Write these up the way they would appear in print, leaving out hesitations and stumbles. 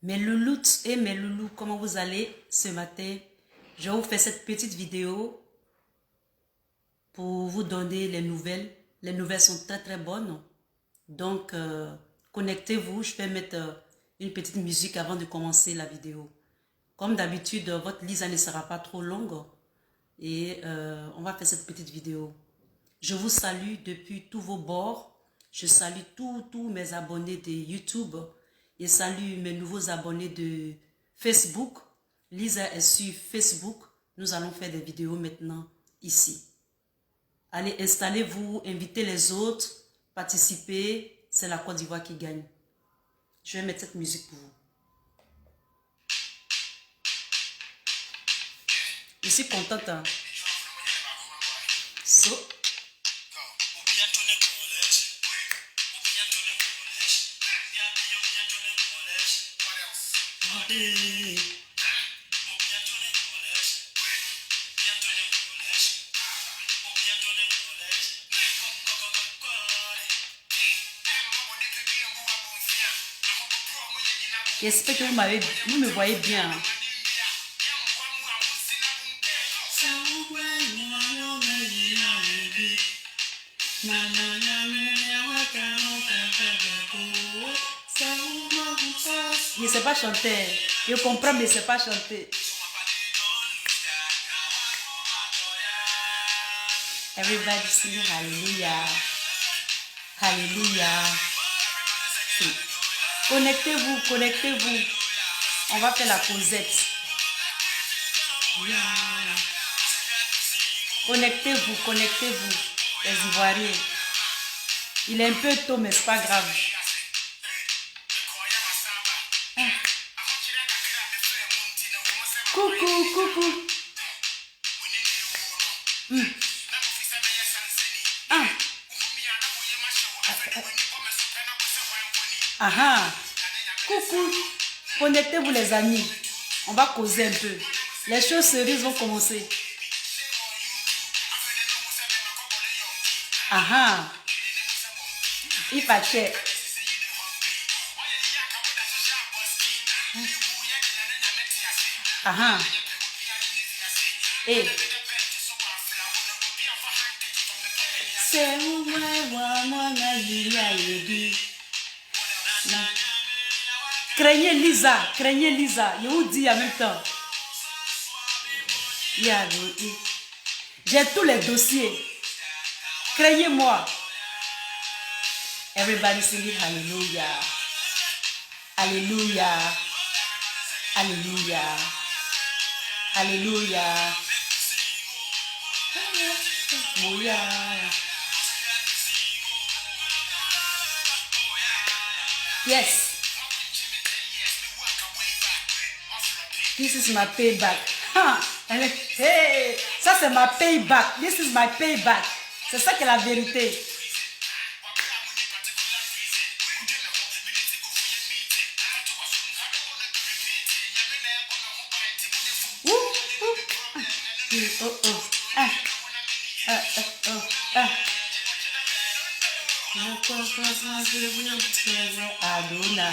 Mes louloutes et mes loulous, comment vous allez ce matin? Je vais vous faire cette petite vidéo pour vous donner les nouvelles. Les nouvelles sont très très bonnes. Donc, connectez-vous. Je vais mettre une petite musique avant de commencer la vidéo. Comme d'habitude, votre lisa ne sera pas trop longue. Et on va faire cette petite vidéo. Je vous salue depuis tous vos bords. Je salue tous mes abonnés de YouTube. Et salue mes nouveaux abonnés de Facebook. Lisa est sur Facebook. Nous allons faire des vidéos maintenant ici. Allez, installez-vous, invitez les autres, participez. C'est la Côte d'Ivoire qui gagne. Je vais mettre cette musique pour vous. Je suis contente. Hein? So. J'espère que vous me voyez bien. Je ne sais pas chanter. Je comprends, mais je ne sais pas chanter. Everybody sing hallelujah. Hallelujah. Connectez-vous, connectez-vous. On va faire la causette. Connectez-vous, connectez-vous. Les Ivoiriens. Il est un peu tôt, mais ce n'est pas grave. Coucou, coucou. Coucou. Connectez-vous les amis. On va causer un peu. Les choses sérieuses vont commencer. Il fâchait. Et c'est craignez Lisa, craignez Lisa. Je vous dis en même temps. J'ai tous les dossiers. Craignez-moi. Everybody sing it, hallelujah. Hallelujah. Hallelujah. Hallelujah. Hallelujah. Yes. This is my payback. Hey, ça c'est ma payback. This is my payback. C'est ça qui est la vérité. Adonai.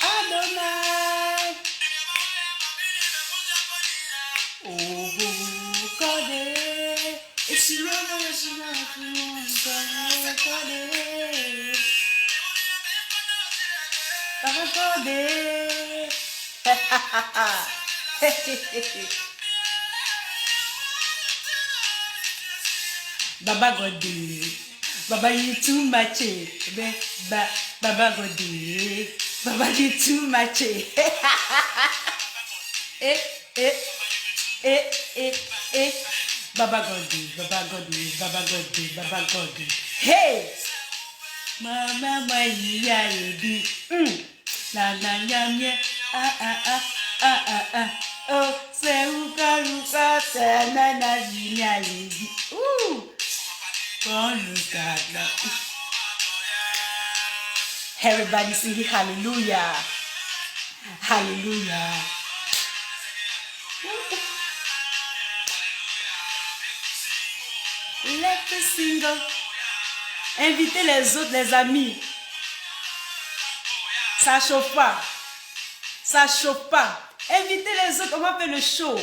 Adonai. Oh, God. It's your Baba Godi, Baba you too much, Baba Godi, Baba you too much. Baba Godi, Baba Godi, Baba Godi, Baba Godi. Hey, Mama Maya Yedi, na na na oh, c'est Uka, c'est Nana Zina Yedi. Everybody sing hallelujah. Hallelujah. Let's single. Invitez les autres, les amis. Ça chauffe pas. Ça chauffe pas. Invitez les autres, on va faire le show.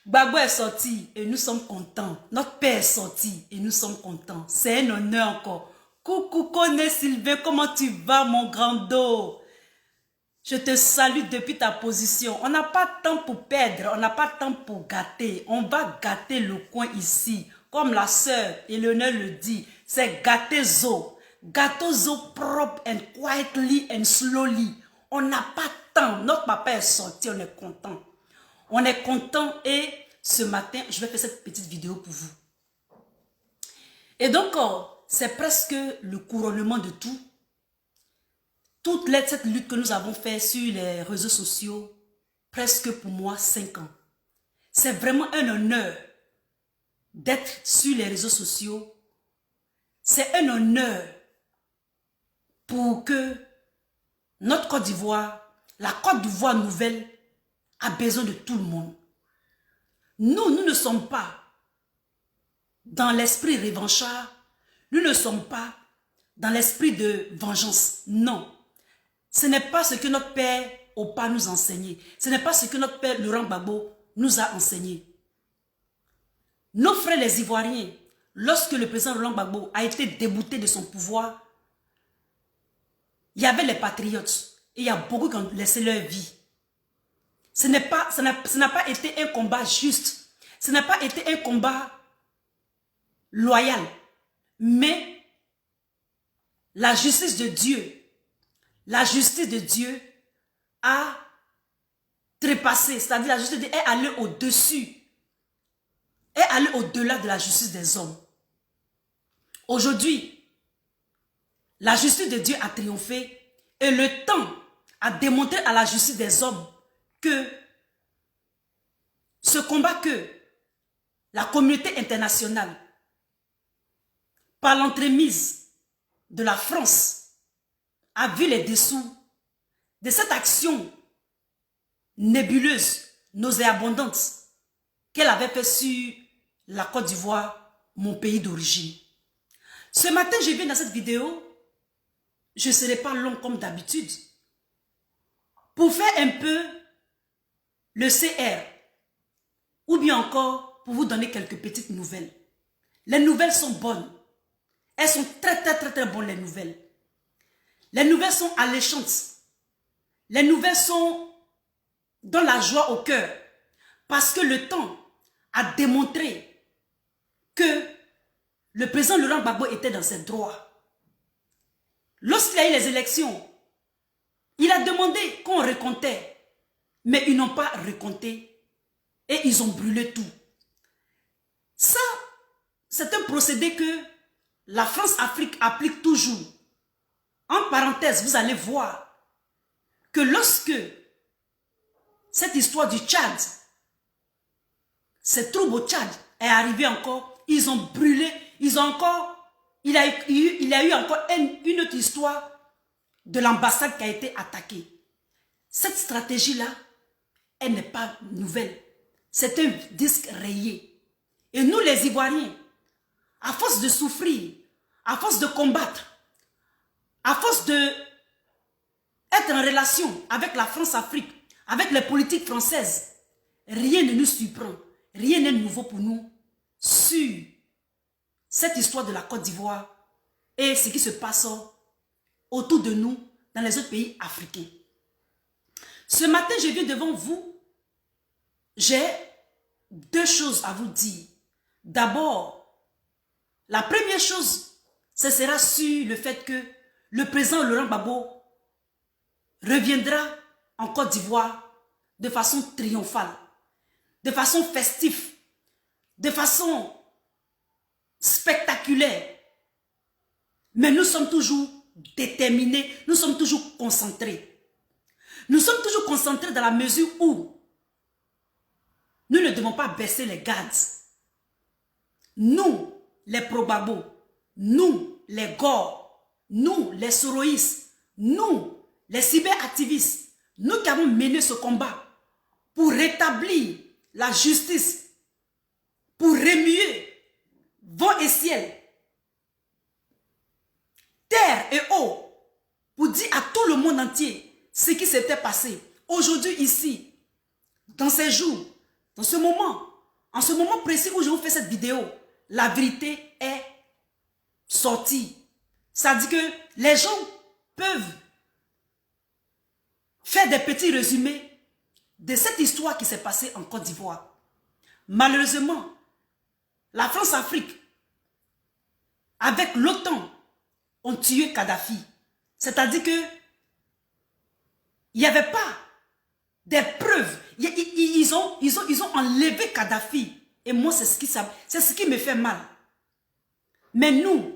Gbagbo est sorti et nous sommes contents. Notre père est sorti et nous sommes contents. C'est un honneur encore. Coucou Koné Sylvain, comment tu vas mon grand dos? Je te salue depuis ta position. On n'a pas de temps pour perdre, on n'a pas de temps pour gâter. On va gâter le coin ici. Comme la sœur Eleonore le dit, c'est gâter Zo. Gâteau Zo propre and quietly and slowly. On n'a pas de temps. Notre papa est sorti, on est content. On est content et ce matin, je vais faire cette petite vidéo pour vous. Et donc, c'est presque le couronnement de tout. Toute cette lutte que nous avons faite sur les réseaux sociaux, presque pour moi 5 ans. C'est vraiment un honneur d'être sur les réseaux sociaux. C'est un honneur pour que notre Côte d'Ivoire, la Côte d'Ivoire nouvelle, a besoin de tout le monde. Nous ne sommes pas dans l'esprit revanchard. Nous ne sommes pas dans l'esprit de vengeance. Non. Ce n'est pas ce que notre père Opa nous a enseigné. Ce n'est pas ce que notre père Laurent Gbagbo nous a enseigné. Nos frères les Ivoiriens, lorsque le président Laurent Gbagbo a été débouté de son pouvoir, il y avait les patriotes. Et il y a beaucoup qui ont laissé leur vie. Ça n'a pas été un combat juste. Ce n'a pas été un combat loyal. Mais la justice de Dieu a trépassé. C'est-à-dire la justice de Dieu est allée au-dessus. Est allée au-delà de la justice des hommes. Aujourd'hui, la justice de Dieu a triomphé et le temps a démontré à la justice des hommes que ce combat que la communauté internationale, par l'entremise de la France, a vu les dessous de cette action nébuleuse, nauséabondante qu'elle avait fait sur la Côte d'Ivoire, mon pays d'origine. Ce matin, je viens dans cette vidéo, je ne serai pas long comme d'habitude, pour faire un peu le CR, ou bien encore pour vous donner quelques petites nouvelles. Les nouvelles sont bonnes. Elles sont très bonnes, les nouvelles. Les nouvelles sont alléchantes. Les nouvelles sont dans la joie au cœur. Parce que le temps a démontré que le président Laurent Gbagbo était dans ses droits. Lorsqu'il y a eu les élections, il a demandé qu'on recomptait. Mais ils n'ont pas recompté. Et ils ont brûlé tout. Ça, c'est un procédé que la France-Afrique applique toujours. En parenthèse, vous allez voir que lorsque cette histoire du Tchad, cette trouble au Tchad est arrivée encore, ils ont brûlé, il y a eu encore une autre histoire de l'ambassade qui a été attaquée. Cette stratégie-là, elle n'est pas nouvelle. C'est un disque rayé. Et nous, les Ivoiriens, à force de souffrir, à force de combattre, à force d'être en relation avec la France-Afrique, avec les politiques françaises, rien ne nous surprend, rien n'est nouveau pour nous sur cette histoire de la Côte d'Ivoire et ce qui se passe autour de nous dans les autres pays africains. Ce matin, je viens devant vous. J'ai 2 choses à vous dire. D'abord, la première chose, ce sera sur le fait que le président Laurent Gbagbo reviendra en Côte d'Ivoire de façon triomphale, de façon festive, de façon spectaculaire. Mais nous sommes toujours déterminés, nous sommes toujours concentrés. Nous sommes toujours concentrés dans la mesure où nous ne devons pas baisser les gardes. Nous, les pro-Gbagbo, nous, les Gore, nous, les soroïstes, nous, les cyberactivistes, nous qui avons mené ce combat, pour rétablir la justice, pour remuer vent et ciel, terre et eau, pour dire à tout le monde entier ce qui s'était passé. Aujourd'hui, ici, dans ces jours, dans ce moment, en ce moment précis où je vous fais cette vidéo, la vérité est sortie. Ça dit que les gens peuvent faire des petits résumés de cette histoire qui s'est passée en Côte d'Ivoire. Malheureusement, la France-Afrique, avec l'OTAN, ont tué Kadhafi. C'est-à-dire que il n'y avait pas des preuves. Ils ont enlevé Kadhafi. Et moi, c'est ce qui me fait mal. Mais nous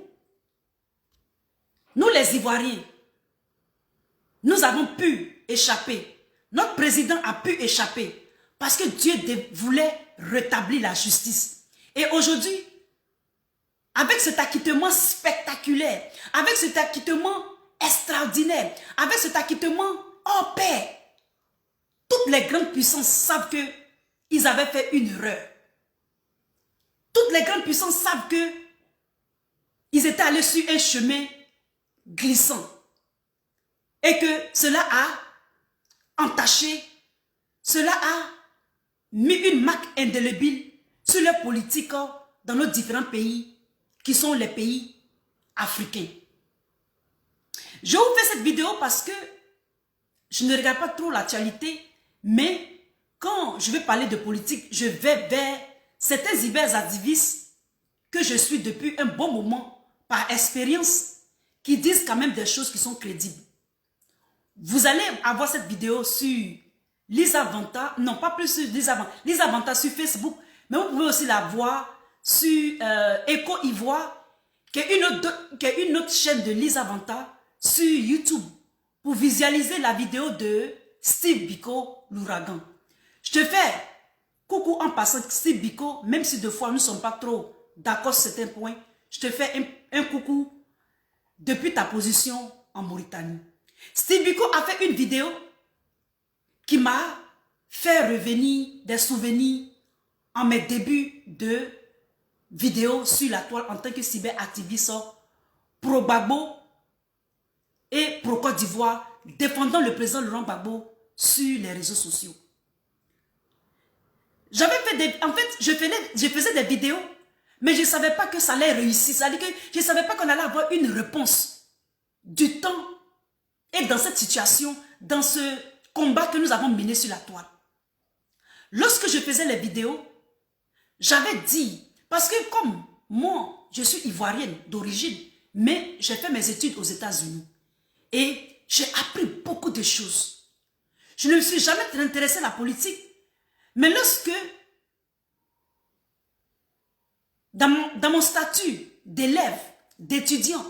les Ivoiriens, nous avons pu échapper. Notre président a pu échapper parce que Dieu voulait rétablir la justice. Et aujourd'hui, avec cet acquittement spectaculaire, avec cet acquittement extraordinaire, avec cet acquittement hors pair, toutes les grandes puissances savent qu'ils avaient fait une erreur. Toutes les grandes puissances savent qu'ils étaient allés sur un chemin glissant et que cela a entaché, cela a mis une marque indélébile sur les politiques dans nos différents pays qui sont les pays africains. Je vous fais cette vidéo parce que je ne regarde pas trop l'actualité, mais quand je vais parler de politique, je vais vers certains cyberactivistes que je suis depuis un bon moment par expérience qui disent quand même des choses qui sont crédibles. Vous allez avoir cette vidéo sur Lisa Vanta, non pas plus sur Lisa Vanta sur Facebook, mais vous pouvez aussi la voir sur Echo Ivoire, qui est une autre chaîne de Lisa Vanta sur YouTube, pour visualiser la vidéo de Steve Biko, l'ouragan. Je te fais coucou en passant, Steve Biko, même si deux fois nous ne sommes pas trop d'accord sur certains points, je te fais un coucou depuis ta position en Mauritanie. Steve Biko a fait une vidéo qui m'a fait revenir des souvenirs en mes débuts de vidéos sur la toile en tant que cyberactiviste pro-Gbagbo et pro-Côte d'Ivoire, défendant le président Laurent Gbagbo sur les réseaux sociaux. En fait, je faisais des vidéos, mais je ne savais pas que ça allait réussir. C'est-à-dire que je ne savais pas qu'on allait avoir une réponse du temps et dans cette situation, dans ce combat que nous avons mené sur la toile. Lorsque je faisais les vidéos, j'avais dit, parce que comme moi, je suis ivoirienne d'origine, mais j'ai fait mes études aux États-Unis et j'ai appris beaucoup de choses. Je ne me suis jamais intéressée à la politique, mais lorsque, dans mon statut d'élève, d'étudiant,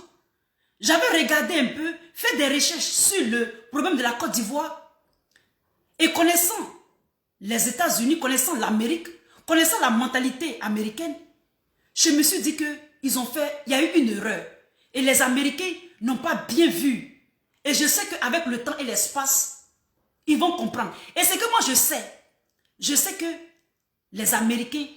j'avais regardé un peu, fait des recherches sur le problème de la Côte d'Ivoire et connaissant les États-Unis, connaissant l'Amérique, connaissant la mentalité américaine, je me suis dit qu'il y a eu une erreur et les Américains n'ont pas bien vu. Et je sais qu'avec le temps et l'espace, ils vont comprendre. Et c'est que moi je sais que les Américains,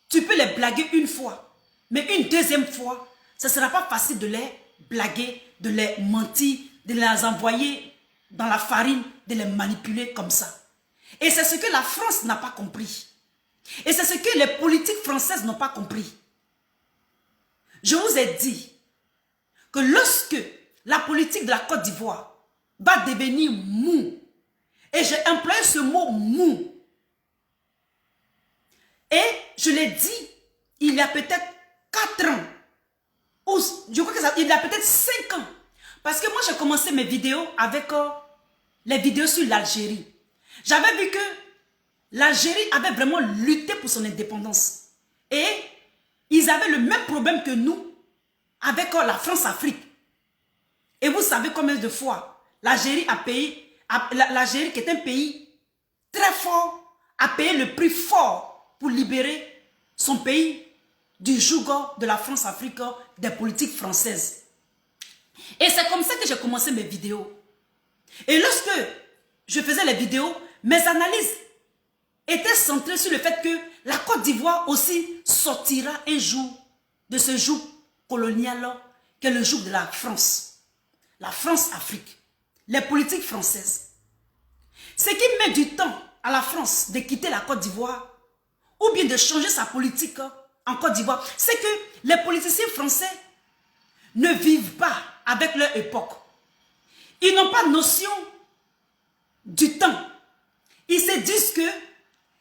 tu peux les blaguer une fois, mais une deuxième fois, ce ne sera pas facile de les blaguer, de les mentir, de les envoyer dans la farine, de les manipuler comme ça. Et c'est ce que la France n'a pas compris. Et c'est ce que les politiques françaises n'ont pas compris. Je vous ai dit que lorsque la politique de la Côte d'Ivoire va devenir mou, et j'ai employé ce mot mou, et je l'ai dit il y a peut-être 4 ans, ou je crois que il y a peut-être 5 ans, parce que moi j'ai commencé mes vidéos avec les vidéos sur l'Algérie. J'avais vu que l'Algérie avait vraiment lutté pour son indépendance. Et ils avaient le même problème que nous avec la France-Afrique. Et vous savez combien de fois l'Algérie a payé, l'Algérie qui est un pays très fort, a payé le prix fort pour libérer son pays du joug de la France-Afrique, des politiques françaises. Et c'est comme ça que j'ai commencé mes vidéos. Et lorsque je faisais les vidéos, mes analyses était centré sur le fait que la Côte d'Ivoire aussi sortira un jour de ce joug colonial qu'est le joug de la France. La France-Afrique. Les politiques françaises. Ce qui met du temps à la France de quitter la Côte d'Ivoire ou bien de changer sa politique en Côte d'Ivoire, c'est que les politiciens français ne vivent pas avec leur époque. Ils n'ont pas notion du temps. Ils se disent que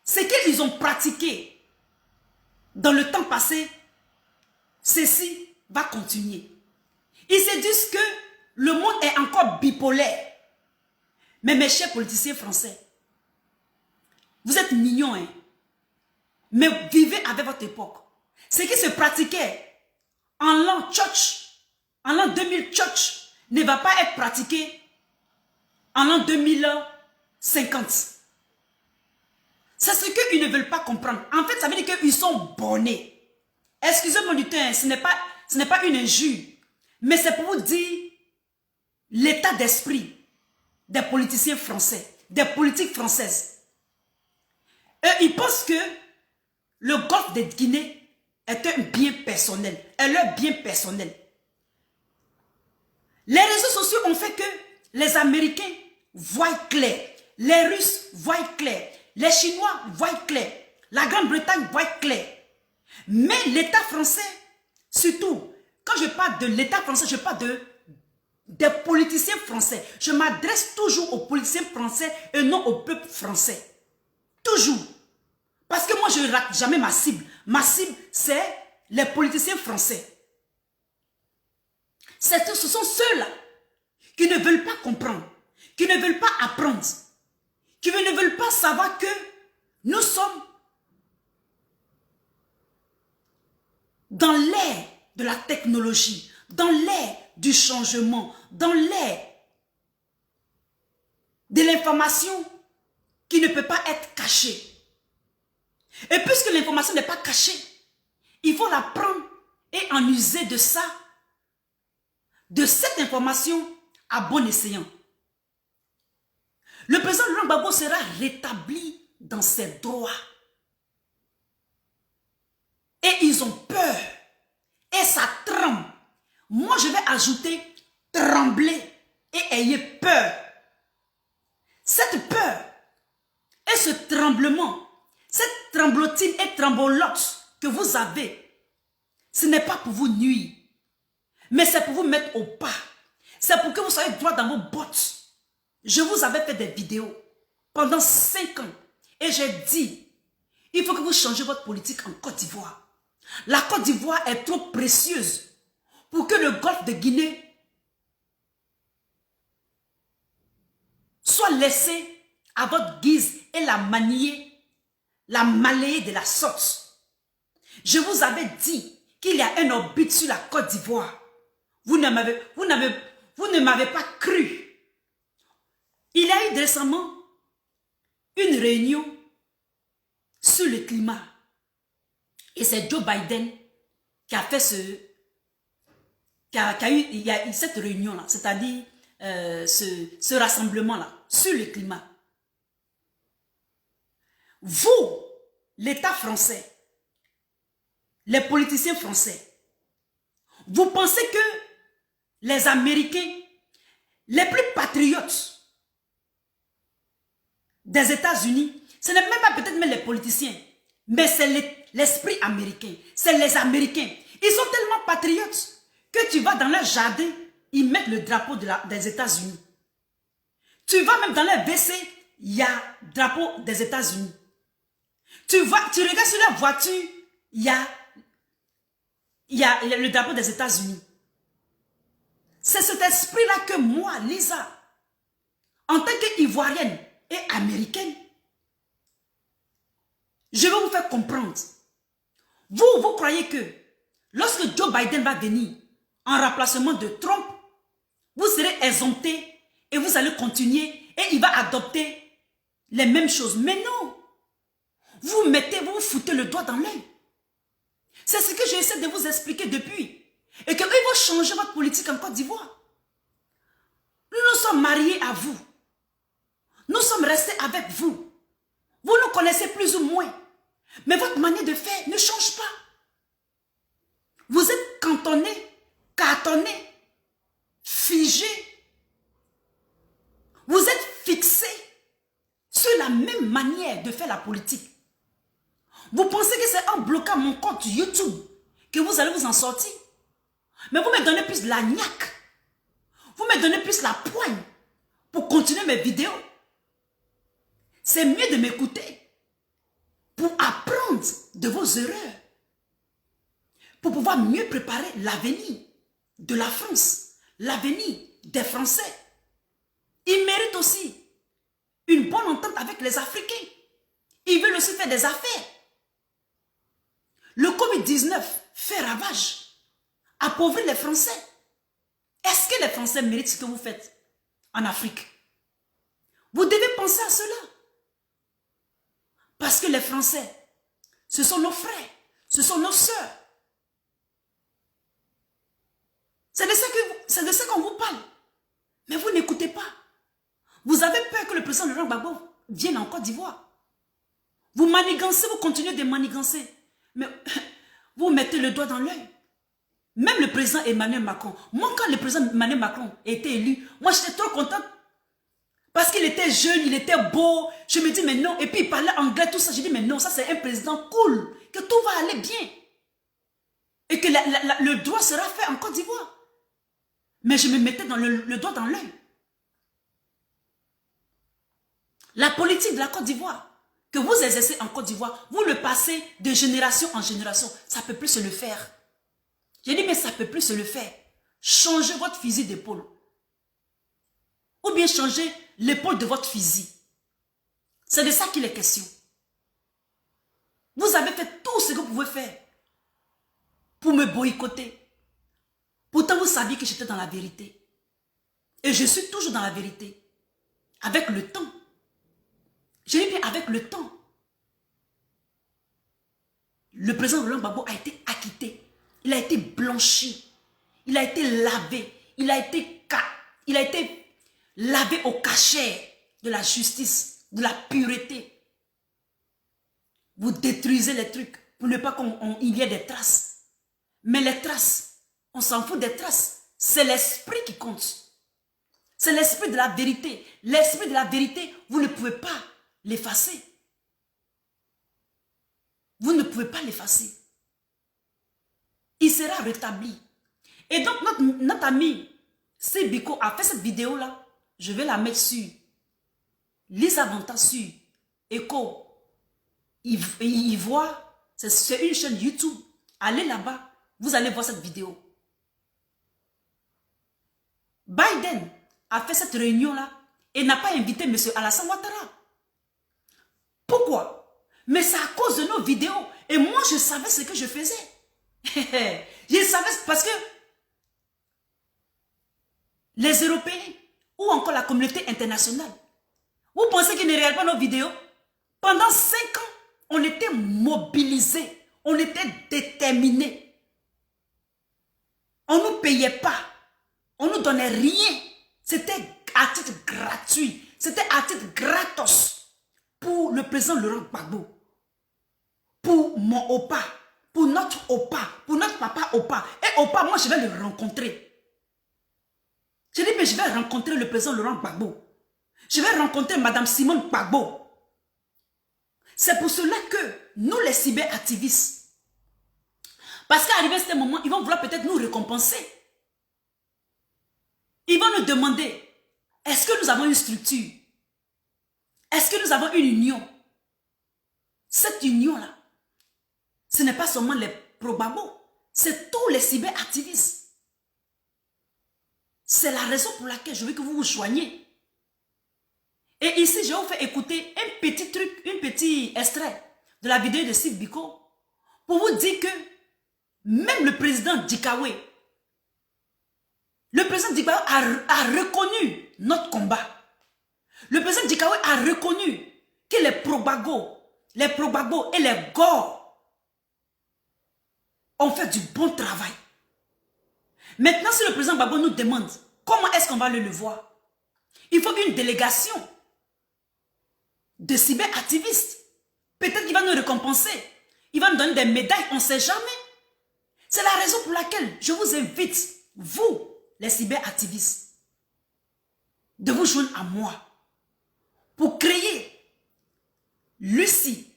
ce qu'ils ont pratiqué dans le temps passé, ceci va continuer. Ils se disent que le monde est encore bipolaire. Mais mes chers politiciens français, vous êtes mignons, hein? Mais vivez avec votre époque. Ce qui se pratiquait en l'an tchotch, en l'an 2000 tchotch, ne va pas être pratiqué en l'an 2050. C'est ce qu'ils ne veulent pas comprendre. En fait, ça veut dire qu'ils sont bornés. Excusez-moi du temps, ce n'est pas une injure. Mais c'est pour vous dire l'état d'esprit des politiciens français, des politiques françaises. Eux, ils pensent que le golfe de Guinée est un bien personnel, est leur bien personnel. Les réseaux sociaux ont fait que les Américains voient clair, les Russes voient clair, les Chinois voient clair, la Grande-Bretagne voit clair. Mais l'État français, surtout, quand je parle de l'État français, je parle des politiciens français. Je m'adresse toujours aux politiciens français et non au peuple français. Toujours. Parce que moi, je ne rate jamais ma cible. Ma cible, c'est les politiciens français. Ce sont ceux-là qui ne veulent pas comprendre, qui ne veulent pas apprendre, qui ne veulent pas savoir que nous sommes dans l'ère de la technologie, dans l'ère du changement, dans l'ère de l'information qui ne peut pas être cachée. Et puisque l'information n'est pas cachée, il faut la prendre et en user de ça, de cette information à bon escient. Le président Laurent Gbagbo sera rétabli dans ses droits. Et ils ont peur. Et ça tremble. Moi, je vais ajouter trembler et ayez peur. Cette peur et ce tremblement, cette tremblotine et trembolote que vous avez, ce n'est pas pour vous nuire, mais c'est pour vous mettre au pas. C'est pour que vous soyez droit dans vos bottes. Je vous avais fait des vidéos pendant 5 ans et j'ai dit, il faut que vous changez votre politique en Côte d'Ivoire. La Côte d'Ivoire est trop précieuse pour que le golfe de Guinée soit laissé à votre guise et la manier, la malayer de la sorte. Je vous avais dit qu'il y a un orbite sur la Côte d'Ivoire. Vous ne m'avez pas cru. Il y a eu récemment une réunion sur le climat. Et c'est Joe Biden qui a fait il y a eu cette réunion-là, c'est-à-dire ce rassemblement-là sur le climat. Vous, l'État français, les politiciens français, vous pensez que les Américains, les plus patriotes des États-Unis, ce n'est même pas peut-être même les politiciens, mais c'est l'esprit américain, c'est les Américains. Ils sont tellement patriotes que tu vas dans leur jardin, ils mettent le drapeau des États-Unis. Tu vas même dans leur WC, il y a le drapeau des États-Unis. Tu regardes sur leur voiture, il y a le drapeau des États-Unis. C'est cet esprit-là que moi, Lisa, en tant qu'Ivoirienne et américaine, je vais vous faire comprendre. Vous croyez que lorsque Joe Biden va venir en remplacement de Trump, vous serez exempté et vous allez continuer et il va adopter les mêmes choses. Mais non. Vous foutez le doigt dans l'œil. C'est ce que j'essaie de vous expliquer depuis. Et qu'ils vont changer votre politique en Côte d'Ivoire. Nous nous sommes mariés à vous. Nous sommes restés avec vous. Vous nous connaissez connaissez plus ou moins. Mais votre manière de faire ne change pas. Vous êtes cantonné, cartonné, figé. Vous êtes fixé sur la même manière de faire la politique. Vous pensez que c'est en bloquant mon compte YouTube que vous allez vous en sortir. Mais vous me donnez plus la niaque. Vous me donnez plus la poigne pour continuer mes vidéos. C'est mieux de m'écouter pour apprendre de vos erreurs. Pour pouvoir mieux préparer l'avenir de la France, l'avenir des Français. Ils méritent aussi une bonne entente avec les Africains. Ils veulent aussi faire des affaires. Le Covid-19 fait ravage, appauvrit les Français. Est-ce que les Français méritent ce que vous faites en Afrique? Vous devez penser à cela. Parce que les Français, ce sont nos frères, ce sont nos sœurs. C'est de ça qu'on vous parle. Mais vous n'écoutez pas. Vous avez peur que le président Laurent Gbagbo vienne en Côte d'Ivoire. Vous manigancez, vous continuez de manigancer. Mais vous mettez le doigt dans l'œil. Même le président Emmanuel Macron. Moi, quand le président Emmanuel Macron était élu, moi, j'étais trop contente. Parce qu'il était jeune, il était beau. Je me dis, mais non. Et puis, il parlait anglais, tout ça. Je dis, mais non, ça, c'est un président cool. Que tout va aller bien. Et que le droit sera fait en Côte d'Ivoire. Mais je me mettais le doigt dans l'œil. La politique de la Côte d'Ivoire, que vous exercez en Côte d'Ivoire, vous le passez de génération en génération. Ça ne peut plus se le faire. J'ai dit, mais ça ne peut plus se le faire. Changez votre fusil d'épaule. Ou bien changez l'épaule de votre fusil. C'est de ça qu'il est question. Vous avez fait tout ce que vous pouvez faire pour me boycotter. Pourtant, vous saviez que j'étais dans la vérité. Et je suis toujours dans la vérité. Avec le temps. Je dis bien avec le temps. Le président Laurent Gbagbo a été acquitté. Il a été blanchi. Il a été lavé. Il a été lavé au cachet de la justice, de la pureté. Vous détruisez les trucs pour ne pas qu'il y ait des traces. Mais les traces, on s'en fout des traces. C'est l'esprit qui compte. C'est l'esprit de la vérité. L'esprit de la vérité, vous ne pouvez pas l'effacer. Vous ne pouvez pas l'effacer. Il sera rétabli. Et donc, notre ami Sibiko a fait cette vidéo-là. Je vais la mettre sur Lisa Vanta sur Echo. Il voit, c'est une chaîne YouTube. Allez là-bas, vous allez voir cette vidéo. Biden a fait cette réunion-là et n'a pas invité M. Alassane Ouattara. Pourquoi? Mais c'est à cause de nos vidéos. Et moi, je savais ce que je faisais. Je savais parce que les Européens ou encore la communauté internationale, vous pensez qu'ils ne regardent pas nos vidéos? Pendant 5 ans, on était mobilisés, on était déterminés. On ne nous payait pas, on ne nous donnait rien. C'était à titre gratuit, c'était à titre gratos pour le président Laurent Gbagbo, pour mon Opa, pour notre Opa, pour notre papa Opa. Et Opa, moi je vais le rencontrer. Je dis, mais je vais rencontrer le président Laurent Gbagbo. Je vais rencontrer Madame Simone Gbagbo. C'est pour cela que nous, les cyberactivistes, parce qu'arrivé à ce moment, ils vont vouloir peut-être nous récompenser. Ils vont nous demander, est-ce que nous avons une structure? Est-ce que nous avons une union? Cette union-là, ce n'est pas seulement les pro-Gbagbo, c'est tous les cyberactivistes. C'est la raison pour laquelle je veux que vous vous joigniez. Et ici, je vais vous faire écouter un petit truc, un petit extrait de la vidéo de Steve Biko pour vous dire que même le président Dikawe, a reconnu notre combat. Le président Dikawe a reconnu que les pro-Gbagbo et les Gore ont fait du bon travail. Maintenant, si le président Gbagbo nous demande comment est-ce qu'on va le voir, il faut une délégation de cyberactivistes Peut-être qu'il va nous récompenser. Il va nous donner des médailles, on ne sait jamais. C'est la raison pour laquelle je vous invite, vous, les cyberactivistes, de vous joindre à moi pour créer l'UCI,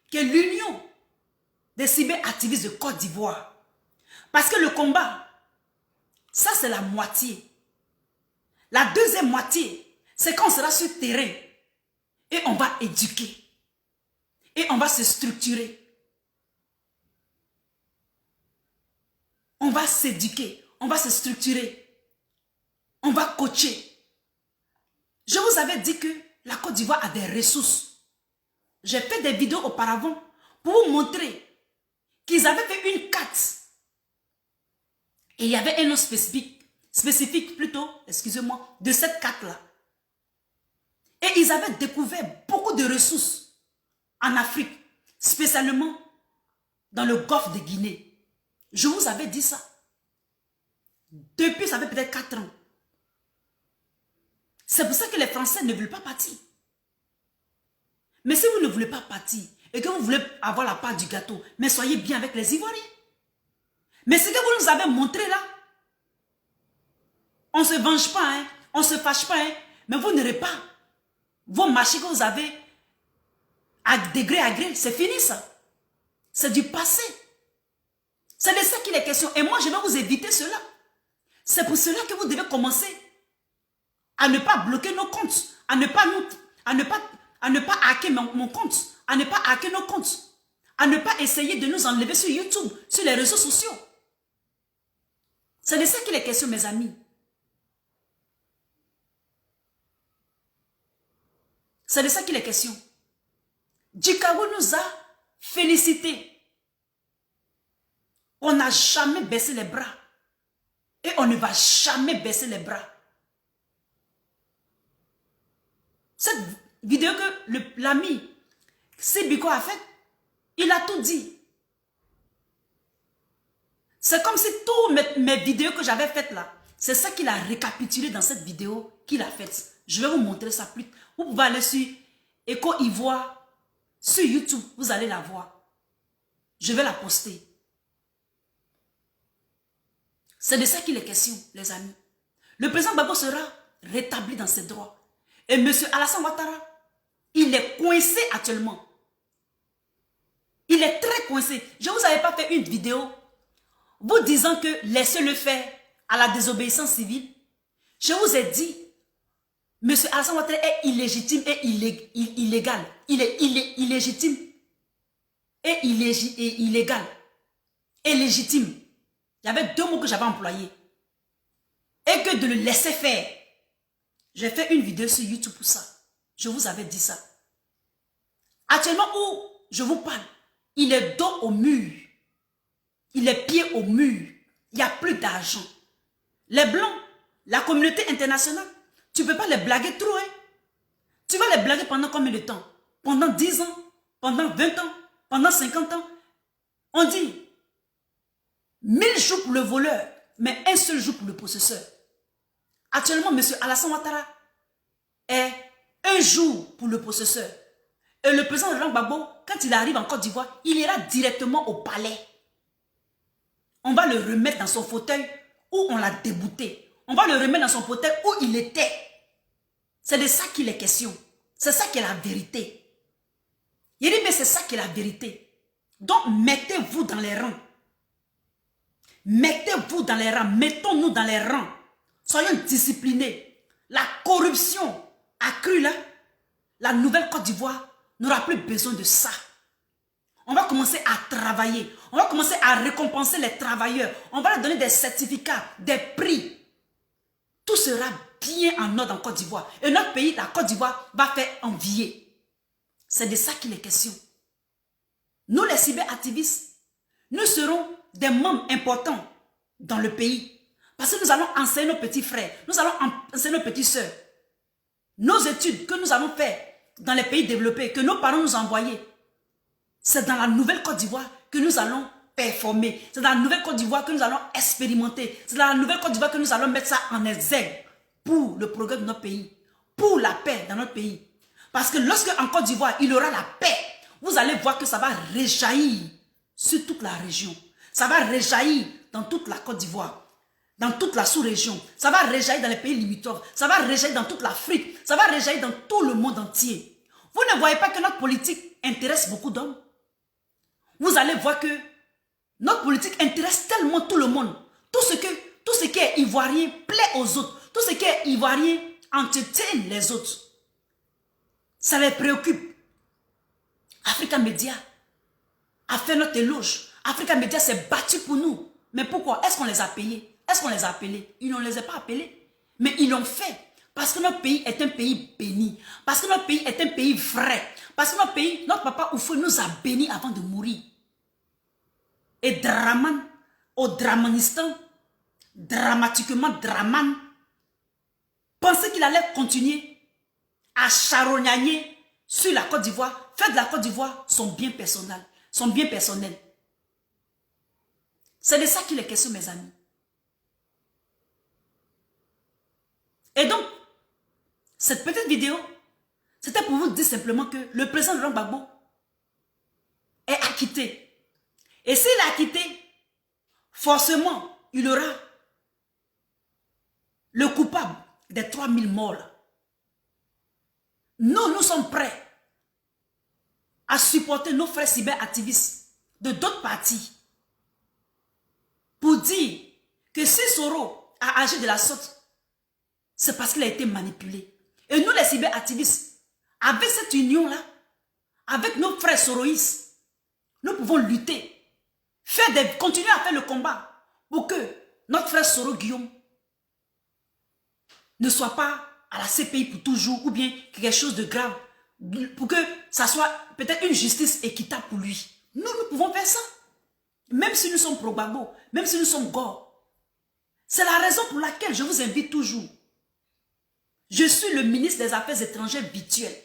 qui est l'Union des cyberactivistes de Côte d'Ivoire. Parce que le combat, ça c'est la moitié. La deuxième moitié, c'est quand on sera sur le terrain et on va éduquer. Et on va se structurer. On va s'éduquer. On va se structurer. On va coacher. Je vous avais dit que la Côte d'Ivoire a des ressources. J'ai fait des vidéos auparavant pour vous montrer qu'ils avaient fait une carte. Et il y avait un nom spécifique plutôt, excusez-moi, de cette carte-là. Et ils avaient découvert beaucoup de ressources en Afrique, spécialement dans le golfe de Guinée. Je vous avais dit ça. Depuis, ça fait peut-être 4 ans. C'est pour ça que les Français ne veulent pas partir. Mais si vous ne voulez pas partir et que vous voulez avoir la part du gâteau, mais soyez bien avec les Ivoiriens. Mais ce que vous nous avez montré là, on ne se venge pas, hein, on ne se fâche pas, hein, mais vous n'aurez pas vos marchés que vous avez à degré à gré, c'est fini ça. C'est du passé. C'est de ça qu'il est question. Et moi, je vais vous éviter cela. C'est pour cela que vous devez commencer à ne pas bloquer nos comptes, à ne pas hacker mon compte, à ne pas hacker nos comptes, à ne pas essayer de nous enlever sur YouTube, sur les réseaux sociaux. C'est de ça qu'il est question, mes amis. C'est de ça qu'il est question. Djikago nous a félicités. On n'a jamais baissé les bras. Et on ne va jamais baisser les bras. Cette vidéo que l'ami Sibiko a faite, il a tout dit. C'est comme si toutes mes vidéos que j'avais faites là, c'est ça qu'il a récapitulé dans cette vidéo qu'il a faite. Je vais vous montrer ça plus. Vous pouvez aller sur Eco Ivoire. Sur YouTube, vous allez la voir. Je vais la poster. C'est de ça qu'il est question, les amis. Le président Gbagbo sera rétabli dans ses droits. Et M. Alassane Ouattara, il est coincé actuellement. Il est très coincé. Je ne vous avais pas fait une vidéo vous disant que laissez-le faire à la désobéissance civile. Je vous ai dit, M. Alassane Ouattara est illégitime et illégal. Il est illégitime et illégal. Et légitime. Il y avait 2 mots que j'avais employés. Et que de le laisser faire. J'ai fait une vidéo sur YouTube pour ça. Je vous avais dit ça. Actuellement où je vous parle, il est dos au mur. Il est pied au mur. Il n'y a plus d'argent. Les Blancs, la communauté internationale, tu ne peux pas les blaguer trop. Hein? Tu vas les blaguer pendant combien de temps? Pendant 10 ans? Pendant 20 ans? Pendant 50 ans? On dit 1000 jours pour le voleur, mais un seul jour pour le possesseur. Actuellement, M. Alassane Ouattara est un jour pour le possesseur. Et le président Laurent Gbagbo, quand il arrive en Côte d'Ivoire, il ira directement au palais. On va le remettre dans son fauteuil où on l'a débouté. On va le remettre dans son fauteuil où il était. C'est de ça qu'il est question. C'est ça qui est la vérité. Il dit, mais c'est ça qui est la vérité. Donc, mettez-vous dans les rangs. Mettez-vous dans les rangs. Mettons-nous dans les rangs. Soyons disciplinés. La corruption accrue là, la nouvelle Côte d'Ivoire n'aura plus besoin de ça. On va commencer à travailler. On va commencer à récompenser les travailleurs. On va leur donner des certificats, des prix. Tout sera bien en ordre en Côte d'Ivoire. Et notre pays, la Côte d'Ivoire, va faire envier. C'est de ça qu'il est question. Nous, les cyberactivistes, nous serons des membres importants dans le pays. Parce que nous allons enseigner nos petits frères. Nous allons enseigner nos petites sœurs. Nos études que nous allons faire dans les pays développés, que nos parents nous ont envoyés, c'est dans la nouvelle Côte d'Ivoire que nous allons performer. C'est dans la nouvelle Côte d'Ivoire que nous allons expérimenter. C'est dans la nouvelle Côte d'Ivoire que nous allons mettre ça en exergue pour le progrès de notre pays, pour la paix dans notre pays. Parce que lorsque en Côte d'Ivoire, il y aura la paix, vous allez voir que ça va réjaillir sur toute la région. Ça va réjaillir dans toute la Côte d'Ivoire, dans toute la sous-région. Ça va réjaillir dans les pays limitrophes. Ça va réjaillir dans toute l'Afrique. Ça va réjaillir dans tout le monde entier. Vous ne voyez pas que notre politique intéresse beaucoup d'hommes? Vous allez voir que notre politique intéresse tellement tout le monde. Tout ce qui est ivoirien plaît aux autres. Tout ce qui est ivoirien entretient les autres. Ça les préoccupe. Africa Media a fait notre éloge. Africa Media s'est battu pour nous. Mais pourquoi? Est-ce qu'on les a payés? Est-ce qu'on les a appelés? Ils ne les ont pas appelés. Mais ils l'ont fait. Parce que notre pays est un pays béni. Parce que notre pays est un pays vrai. Parce que notre pays, notre papa Oufou nous a bénis avant de mourir. Et Draman, au Dramanistan, dramatiquement Draman, pensait qu'il allait continuer à charognagner sur la Côte d'Ivoire, faire de la Côte d'Ivoire son bien personnel. Son bien personnel. C'est de ça qu'il est question, mes amis. Et donc, cette petite vidéo, c'était pour vous dire simplement que le président Laurent Gbagbo est acquitté. Et s'il est acquitté, forcément, il aura le coupable des 3000 morts. Nous sommes prêts à supporter nos frères cyberactivistes de d'autres partis pour dire que si Soro a agi de la sorte, c'est parce qu'il a été manipulé. Et nous, les cyberactivistes, avec cette union-là, avec nos frères soroïstes, nous pouvons lutter, continuer à faire le combat pour que notre frère Soro Guillaume ne soit pas à la CPI pour toujours ou bien quelque chose de grave, pour que ça soit peut-être une justice équitable pour lui. Nous pouvons faire ça. Même si nous sommes pro-Gbagbo, même si nous sommes Gore. C'est la raison pour laquelle je vous invite toujours. Je suis le ministre des Affaires étrangères virtuel.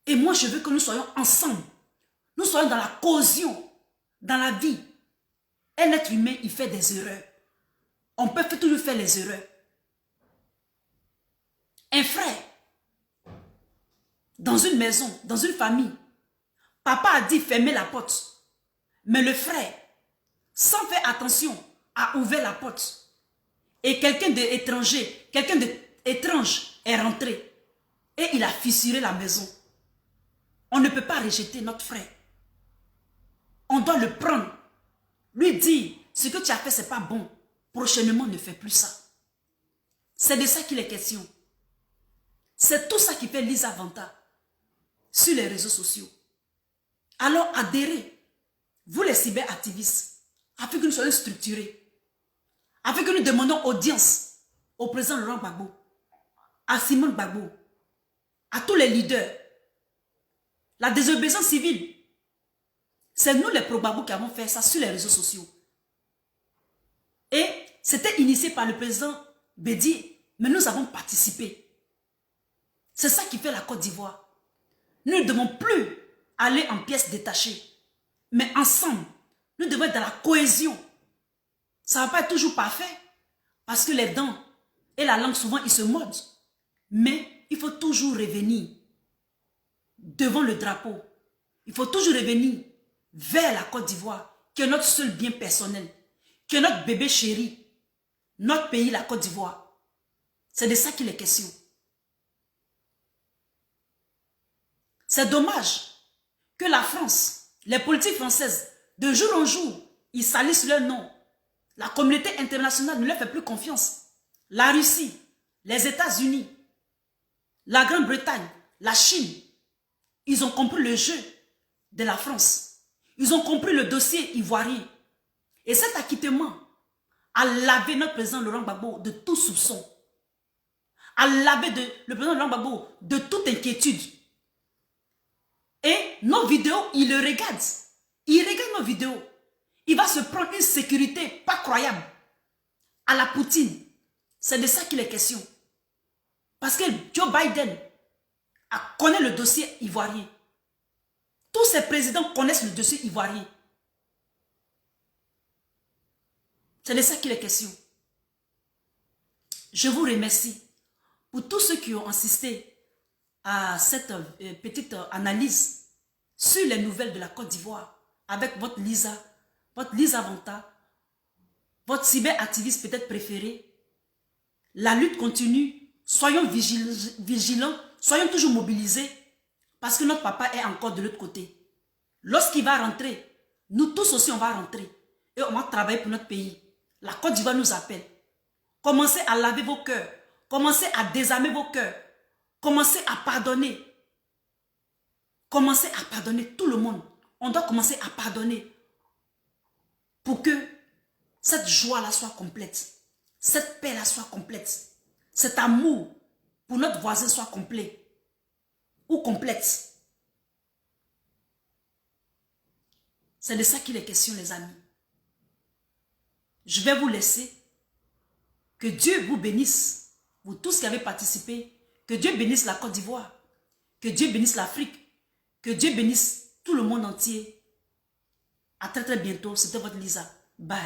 Et moi, je veux que nous soyons ensemble. Nous soyons dans la cohésion, dans la vie. Un être humain, il fait des erreurs. On peut toujours faire les erreurs. Un frère, dans une maison, dans une famille, papa a dit fermez la porte. Mais le frère, sans faire attention, a ouvert la porte. Et quelqu'un d'étranger, quelqu'un d'étrange est rentré. Et il a fissuré la maison. On ne peut pas rejeter notre frère. On doit le prendre. Lui dire, ce que tu as fait, ce n'est pas bon. Prochainement, ne fais plus ça. C'est de ça qu'il est question. C'est tout ça qui fait Lisa Vanta sur les réseaux sociaux. Alors adhérez, vous les cyberactivistes, afin que nous soyons structurés, afin que nous demandons audience au président Laurent Gbagbo, à Simone Gbagbo, à tous les leaders. La désobéissance civile, c'est nous les pro-Gbagbo qui avons fait ça sur les réseaux sociaux. Et c'était initié par le président Bédié, mais nous avons participé. C'est ça qui fait la Côte d'Ivoire. Nous ne devons plus aller en pièces détachées, mais ensemble, nous devons être dans la cohésion. Ça ne va pas être toujours parfait, parce que les dents et la langue, souvent, ils se mordent. Mais il faut toujours revenir devant le drapeau. Il faut toujours revenir vers la Côte d'Ivoire, qui est notre seul bien personnel, qui est notre bébé chéri, notre pays, la Côte d'Ivoire. C'est de ça qu'il est question. C'est dommage que la France, les politiques françaises, de jour en jour, ils salissent leur nom. La communauté internationale ne leur fait plus confiance. La Russie, les États-Unis, la Grande-Bretagne, la Chine, ils ont compris le jeu de la France. Ils ont compris le dossier ivoirien. Et cet acquittement a lavé notre président Laurent Gbagbo de tout soupçon. A lavé le président Laurent Gbagbo de toute inquiétude. Et nos vidéos, il le regarde. Il regarde nos vidéos. Il va se prendre une sécurité pas croyable à la Poutine. C'est de ça qu'il est question. Parce que Joe Biden connaît le dossier ivoirien. Tous ces présidents connaissent le dossier ivoirien. C'est de ça qu'il est question. Je vous remercie pour tous ceux qui ont assisté à cette petite analyse sur les nouvelles de la Côte d'Ivoire avec votre Lisa Vanta, votre cyberactiviste peut-être préféré. La lutte continue. Soyons vigilants, soyons toujours mobilisés parce que notre papa est encore de l'autre côté. Lorsqu'il va rentrer, nous tous aussi on va rentrer et on va travailler pour notre pays. La Côte d'Ivoire nous appelle. Commencez à laver vos cœurs. Commencez à désarmer vos cœurs. Commencez à pardonner. Commencez à pardonner tout le monde. On doit commencer à pardonner pour que cette joie-là soit complète. Cette paix-là soit complète. Cet amour pour notre voisin soit complet ou complète. C'est de ça qu'il est question, les amis. Je vais vous laisser. Que Dieu vous bénisse. Vous tous qui avez participé. Que Dieu bénisse la Côte d'Ivoire. Que Dieu bénisse l'Afrique. Que Dieu bénisse tout le monde entier. À très très bientôt. C'était votre Lisa. Bye.